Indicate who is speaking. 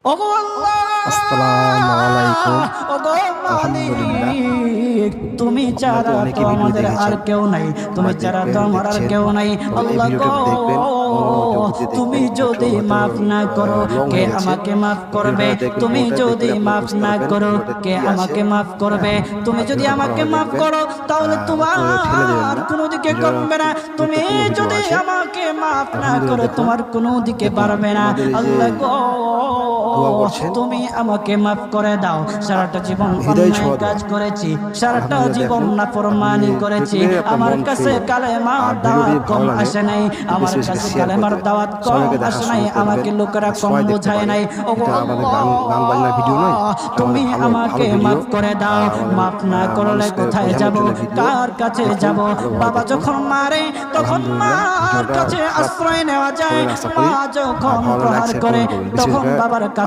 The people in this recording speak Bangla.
Speaker 1: ওগো আল্লাহ,
Speaker 2: আসসালামু আলাইকুম।
Speaker 1: ওগো
Speaker 2: আলহামদুলিল্লাহ।
Speaker 1: মালিক, তুমি ছাড়া তো
Speaker 2: অনেকে ভিডিও
Speaker 1: আমাদের আর
Speaker 2: দেখেছেন,
Speaker 1: কেউ নাই, তুমি ছাড়া তো আমার আর কেউ নাই।
Speaker 2: এবং এই
Speaker 1: আল্লাহ গো,
Speaker 2: ভিডিওটা দেখবেন, পরবর্তীতে
Speaker 1: তুমি
Speaker 2: দেখবেন
Speaker 1: যদি
Speaker 2: হয়তো
Speaker 1: মাফ না করো
Speaker 2: লং
Speaker 1: কে
Speaker 2: হয়ে গেছে।
Speaker 1: আমাকে মাফ করবে?
Speaker 2: ভিডিওটা দেখবেন,
Speaker 1: তুমি
Speaker 2: পুরোটা
Speaker 1: যদি
Speaker 2: দেখলে আপনি
Speaker 1: মাফ
Speaker 2: বুঝতে
Speaker 1: না
Speaker 2: পারবেন
Speaker 1: করো
Speaker 2: ভিডিওটাতে
Speaker 1: কে
Speaker 2: কি আছে।
Speaker 1: আমাকে মাফ করবে? তুমি যদি
Speaker 2: ভিডিওটা
Speaker 1: আমাকে
Speaker 2: ভালোভাবে
Speaker 1: মাফ
Speaker 2: দেখবেন,
Speaker 1: করো তাহলে
Speaker 2: উপরে ঠেলে দেবেন
Speaker 1: তোমার
Speaker 2: না।
Speaker 1: কোনো দিকে
Speaker 2: ভিডিওটা
Speaker 1: কমবে না।
Speaker 2: খুব
Speaker 1: তুমি
Speaker 2: গুরুত্বপূর্ণ ভিডিও
Speaker 1: যদি
Speaker 2: আছে।
Speaker 1: আমাকে মাফ না
Speaker 2: আলহামদুলিল্লাহ।
Speaker 1: করো
Speaker 2: দেখুন,
Speaker 1: তোমার কোনো দিকে
Speaker 2: দেখুন
Speaker 1: পারবে না।
Speaker 2: আমাদের এই যে
Speaker 1: আল্লাহ গো,
Speaker 2: দোয়া করছেন,
Speaker 1: তুমি আমাকে মাফ করে দাও। সারাটা জীবন
Speaker 2: হৃদয়
Speaker 1: অন্যায়
Speaker 2: ছোঁয়া দোয়া।
Speaker 1: কাজ করেছি, সারাটা
Speaker 2: আলহামদুলিল্লাহ।
Speaker 1: জীবন
Speaker 2: দেখুন, আপনি
Speaker 1: নাফরমানি করেছি।
Speaker 2: দেখলে আপনার
Speaker 1: আমার
Speaker 2: মন
Speaker 1: কাছে
Speaker 2: ছুঁয়ে যাবে।
Speaker 1: কালেমার
Speaker 2: আর ভিডিওটি
Speaker 1: দাওয়াত কম
Speaker 2: ভালো লাগে
Speaker 1: আসে নাই,
Speaker 2: একটু
Speaker 1: আমার
Speaker 2: বেশি বেশি করে
Speaker 1: কাছে
Speaker 2: শেয়ার করে
Speaker 1: কালেমার
Speaker 2: দেবেন।
Speaker 1: দাওয়াত কম
Speaker 2: সবাইকে দেখা
Speaker 1: আসে নাই,
Speaker 2: শুরু করবেন,
Speaker 1: আমাকে লোকেরা কম
Speaker 2: সবাই দেখতে
Speaker 1: বোঝায়
Speaker 2: পারে।
Speaker 1: নাই। ওগো
Speaker 2: এটা আমাদের
Speaker 1: আল্লাহ,
Speaker 2: গান বাজনার ভিডিও নয়, এটা
Speaker 1: তুমি
Speaker 2: আমাদের ভালো ভালো
Speaker 1: আমাকে
Speaker 2: ভিডিও।
Speaker 1: মাফ করে দাও।
Speaker 2: আমাদের
Speaker 1: মাফ না করলে
Speaker 2: মানুষকে
Speaker 1: কোথায়
Speaker 2: বোঝানোর
Speaker 1: যাব,
Speaker 2: জন্য ভিডিও।
Speaker 1: কার কাছে
Speaker 2: দেখুন,
Speaker 1: যাব?
Speaker 2: ভালোভাবে
Speaker 1: বাবা
Speaker 2: দেখুন।
Speaker 1: যখন মারে তখন
Speaker 2: আলহামদুলিল্লাহ।
Speaker 1: মার
Speaker 2: ভিডিওটা
Speaker 1: কাছে
Speaker 2: খারাপ
Speaker 1: আশ্রয় নেওয়া যায়,
Speaker 2: করে আশা
Speaker 1: মা
Speaker 2: করি। আর
Speaker 1: যখন
Speaker 2: ভালো লাগলে লাইক
Speaker 1: প্রহার
Speaker 2: শেয়ার
Speaker 1: করে
Speaker 2: কমেন্ট করবেন। বেশি বেশি
Speaker 1: তখন
Speaker 2: করে
Speaker 1: বাবার কাছে